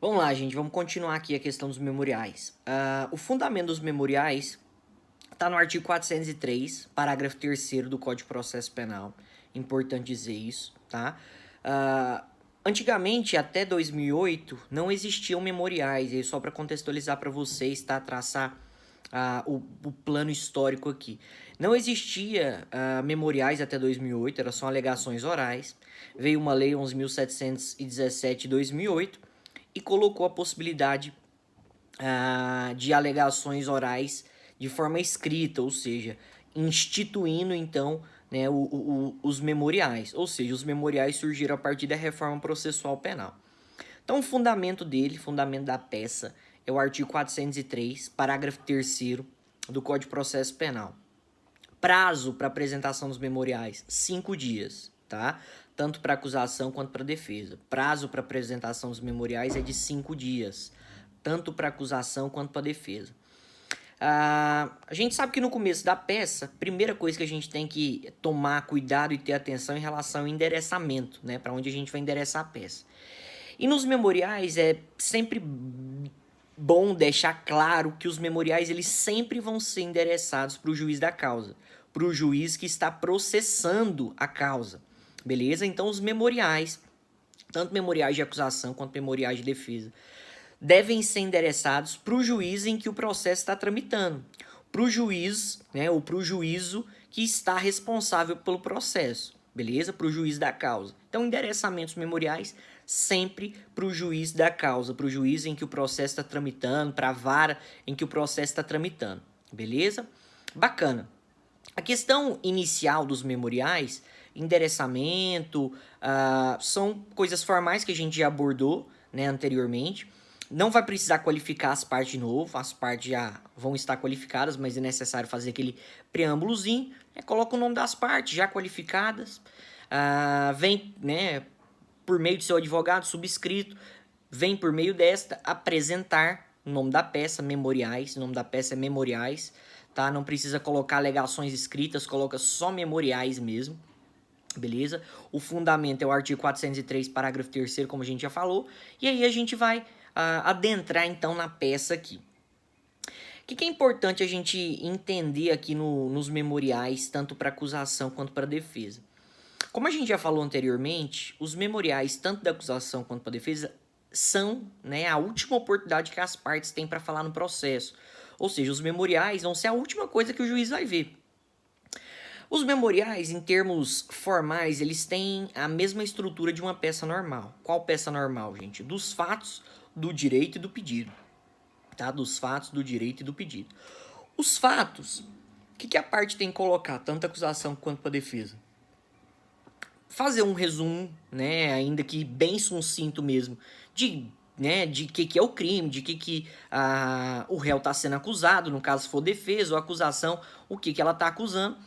Vamos lá, gente, vamos continuar aqui a questão dos memoriais. O fundamento dos memoriais está no artigo 403, parágrafo 3º do Código de Processo Penal. Importante dizer isso, tá? Antigamente, até 2008, não existiam memoriais, e só para contextualizar para vocês, tá? Traçar o plano histórico aqui. Não existia memoriais até 2008, eram só alegações orais. Veio uma lei 11.717 de 2008 e colocou a possibilidade de alegações orais de forma escrita, ou seja, instituindo então, né, os memoriais. Ou seja, os memoriais surgiram a partir da reforma processual penal. Então, o fundamento dele, fundamento da peça, é o artigo 403, parágrafo 3º do Código de Processo Penal. Prazo para apresentação dos memoriais, 5 dias, tá? Tanto para acusação quanto para defesa. Prazo para apresentação dos memoriais é de 5 dias, tanto para acusação quanto para defesa. A gente sabe que no começo da peça, primeira coisa que a gente tem que tomar cuidado e ter atenção em relação ao endereçamento, né? Para onde a gente vai endereçar a peça. E nos memoriais é sempre bom deixar claro que os memoriais eles sempre vão ser endereçados para o juiz da causa, para o juiz que está processando a causa, beleza? Então os memoriais, tanto memoriais de acusação quanto memoriais de defesa, devem ser endereçados para o juiz em que o processo está tramitando, para o juiz, né, ou para o juízo que está responsável pelo processo, beleza? Para o juiz da causa. Então, endereçamentos memoriais sempre para o juiz da causa, para o juiz em que o processo está tramitando, para a vara em que o processo está tramitando, beleza? Bacana. A questão inicial dos memoriais, endereçamento, são coisas formais que a gente já abordou, né, anteriormente. Não vai precisar qualificar as partes de novo, as partes já vão estar qualificadas, mas é necessário fazer aquele preâmbulozinho. Coloca o nome das partes já qualificadas, vem, né, por meio de seu advogado subscrito, vem por meio desta apresentar o nome da peça, memoriais, o nome da peça é memoriais, tá? Não precisa colocar alegações escritas, coloca só memoriais mesmo. Beleza? O fundamento é o artigo 403, parágrafo 3º, como a gente já falou. E aí a gente vai adentrar então na peça aqui. O que é importante a gente entender aqui nos memoriais, tanto para acusação quanto para defesa? Como a gente já falou anteriormente, os memoriais, tanto da acusação quanto para defesa, são, né, a última oportunidade que as partes têm para falar no processo. Ou seja, os memoriais vão ser a última coisa que o juiz vai ver. Os memoriais, em termos formais, eles têm a mesma estrutura de uma peça normal. Qual peça normal, gente? Dos fatos, do direito e do pedido. Tá? Dos fatos, do direito e do pedido. Os fatos, o que a parte tem que colocar, tanto a acusação quanto a defesa? Fazer um resumo, né, ainda que bem sucinto mesmo, de que é o crime, de que o réu está sendo acusado, no caso se for defesa ou acusação, o que ela está acusando,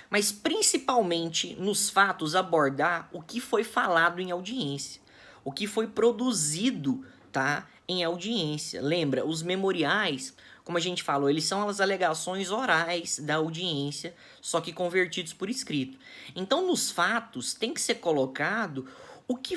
mas principalmente nos fatos abordar o que foi falado em audiência, o que foi produzido, tá, em audiência. Lembra, os memoriais, como a gente falou, eles são as alegações orais da audiência, só que convertidos por escrito. Então, nos fatos tem que ser colocado o que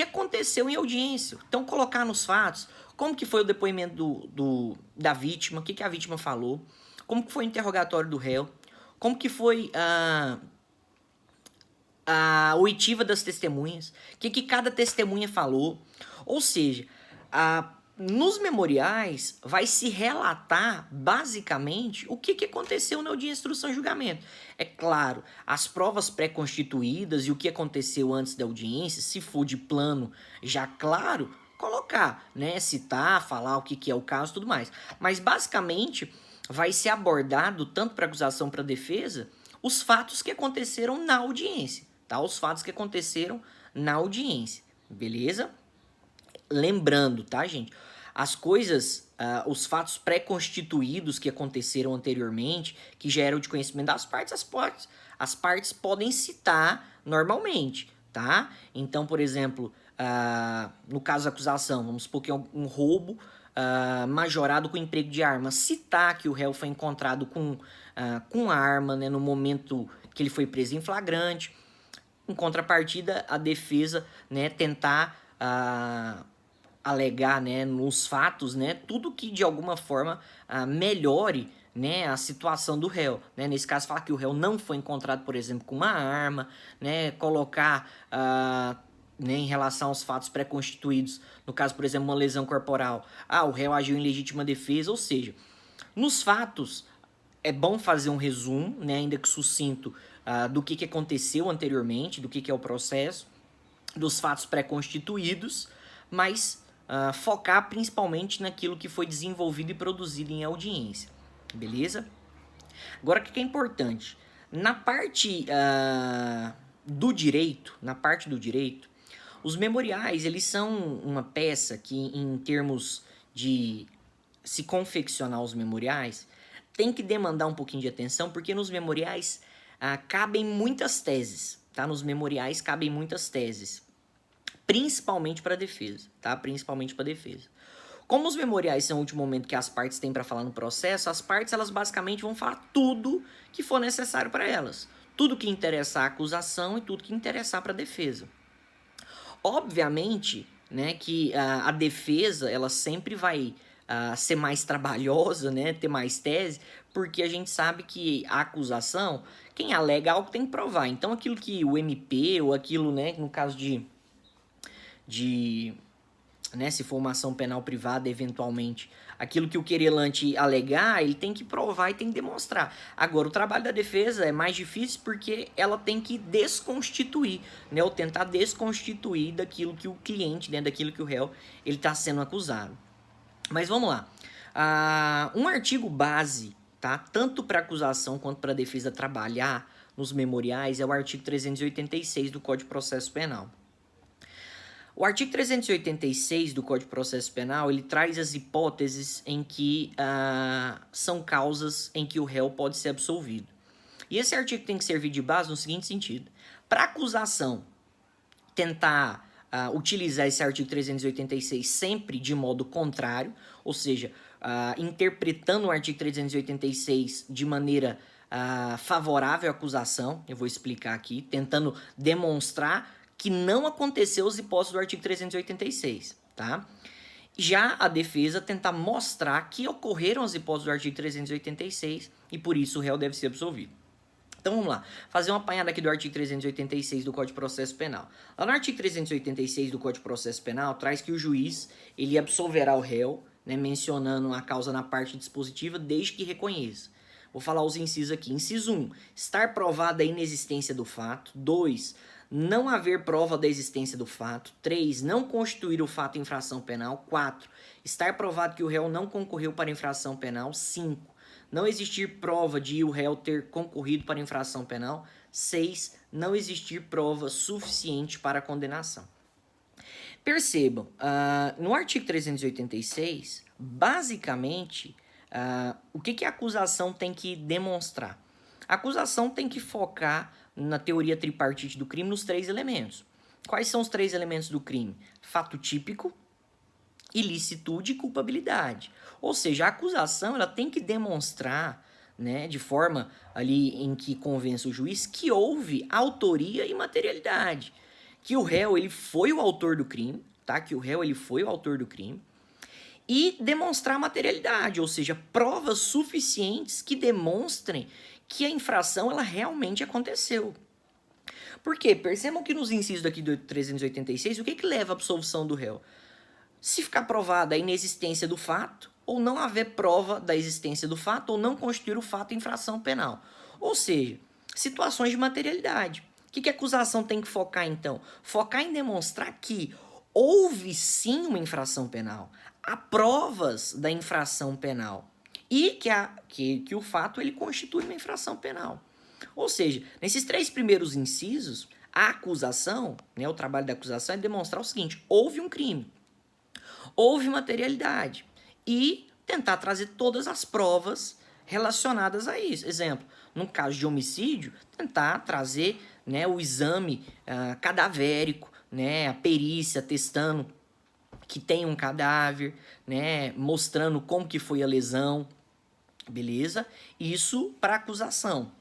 aconteceu em audiência. Então, colocar nos fatos como que foi o depoimento da vítima, o que a vítima falou, como que foi o interrogatório do réu, como que foi a oitiva das testemunhas, o que cada testemunha falou. Ou seja, nos memoriais vai se relatar basicamente o que aconteceu na audiência, instrução e julgamento. É claro, as provas pré-constituídas e o que aconteceu antes da audiência, se for de plano já claro, colocar, né, citar, falar o que é o caso e tudo mais. Mas basicamente vai ser abordado, tanto para acusação para defesa, os fatos que aconteceram na audiência, tá? Os fatos que aconteceram na audiência, beleza? Lembrando, tá, gente? As coisas, os fatos pré-constituídos que aconteceram anteriormente, que já eram de conhecimento das partes, as partes podem citar normalmente, tá? Então, por exemplo, no caso da acusação, vamos supor que é um roubo majorado com emprego de arma, citar que o réu foi encontrado com arma, né, no momento que ele foi preso em flagrante. Em contrapartida, a defesa, né, tentar alegar, né, nos fatos, né, tudo que de alguma forma melhore, né, a situação do réu, né, nesse caso falar que o réu não foi encontrado, por exemplo, com uma arma, né, colocar né, em relação aos fatos pré-constituídos, no caso, por exemplo, uma lesão corporal, o réu agiu em legítima defesa, ou seja, nos fatos é bom fazer um resumo, né, ainda que sucinto, do que aconteceu anteriormente, do que é o processo, dos fatos pré-constituídos, mas focar principalmente naquilo que foi desenvolvido e produzido em audiência, beleza? Agora, o que é importante? Na parte do direito, os memoriais, eles são uma peça que, em termos de se confeccionar os memoriais, tem que demandar um pouquinho de atenção, porque nos memoriais cabem muitas teses, tá? Nos memoriais cabem muitas teses, principalmente para defesa, tá? Principalmente para defesa. Como os memoriais são o último momento que as partes têm para falar no processo, as partes elas basicamente vão falar tudo que for necessário para elas, tudo que interessar a acusação e tudo que interessar para a defesa. Obviamente, né, que a defesa ela sempre vai ser mais trabalhosa, né, ter mais tese, porque a gente sabe que a acusação, quem alega algo tem que provar. Então, aquilo que o MP ou aquilo, né, no caso né, se for uma ação penal privada, eventualmente, aquilo que o querelante alegar, ele tem que provar e tem que demonstrar. Agora, o trabalho da defesa é mais difícil porque ela tem que desconstituir, né, ou tentar desconstituir daquilo que o cliente, né, daquilo que o réu, ele está sendo acusado. Mas vamos lá. Um artigo base, tá, tanto para acusação quanto para defesa trabalhar nos memoriais, é o artigo 386 do Código de Processo Penal. O artigo 386 do Código de Processo Penal, ele traz as hipóteses em que são causas em que o réu pode ser absolvido. E esse artigo tem que servir de base no seguinte sentido. Para a acusação tentar utilizar esse artigo 386 sempre de modo contrário, ou seja, interpretando o artigo 386 de maneira favorável à acusação, eu vou explicar aqui, tentando demonstrar que não aconteceu as hipóteses do artigo 386, tá? Já a defesa tentar mostrar que ocorreram as hipóteses do artigo 386 e por isso o réu deve ser absolvido. Então vamos lá, fazer uma apanhada aqui do artigo 386 do Código de Processo Penal. Lá no artigo 386 do Código de Processo Penal traz que o juiz ele absolverá o réu, né, mencionando a causa na parte dispositiva desde que reconheça. Vou falar os incisos aqui. Inciso 1, estar provada a inexistência do fato. 2, não haver prova da existência do fato. 3, não constituir o fato infração penal. 4, estar provado que o réu não concorreu para infração penal. 5, não existir prova de o réu ter concorrido para infração penal. 6, não existir prova suficiente para a condenação. Percebam, no artigo 386, basicamente, o que a acusação tem que demonstrar? A acusação tem que focar na teoria tripartite do crime nos 3 elementos. Quais são os 3 elementos do crime? Fato típico, ilicitude e culpabilidade. Ou seja, a acusação ela tem que demonstrar, né, de forma ali em que convença o juiz que houve autoria e materialidade. Que o réu ele foi o autor do crime, tá? Que o réu ele foi o autor do crime. E demonstrar materialidade, ou seja, provas suficientes que demonstrem que a infração ela realmente aconteceu. Por quê? Percebam que nos incisos daqui do 386, o que leva à absolvição do réu? Se ficar provada a inexistência do fato, ou não haver prova da existência do fato, ou não constituir o fato infração penal. Ou seja, situações de materialidade. O que a acusação tem que focar, então? Focar em demonstrar que houve sim uma infração penal. Há provas da infração penal. E que o fato ele constitui uma infração penal. Ou seja, nesses 3 primeiros incisos, a acusação, né, o trabalho da acusação é demonstrar o seguinte: houve um crime, houve materialidade e tentar trazer todas as provas relacionadas a isso. Exemplo, no caso de homicídio, tentar trazer, né, o exame cadavérico, né, a perícia testando que tem um cadáver, né, mostrando como que foi a lesão, beleza? Isso para acusação.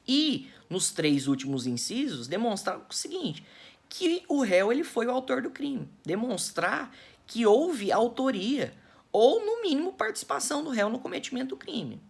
E nos 3 últimos incisos demonstrar o seguinte, que o réu ele foi o autor do crime. Demonstrar que houve autoria ou, no mínimo, participação do réu no cometimento do crime.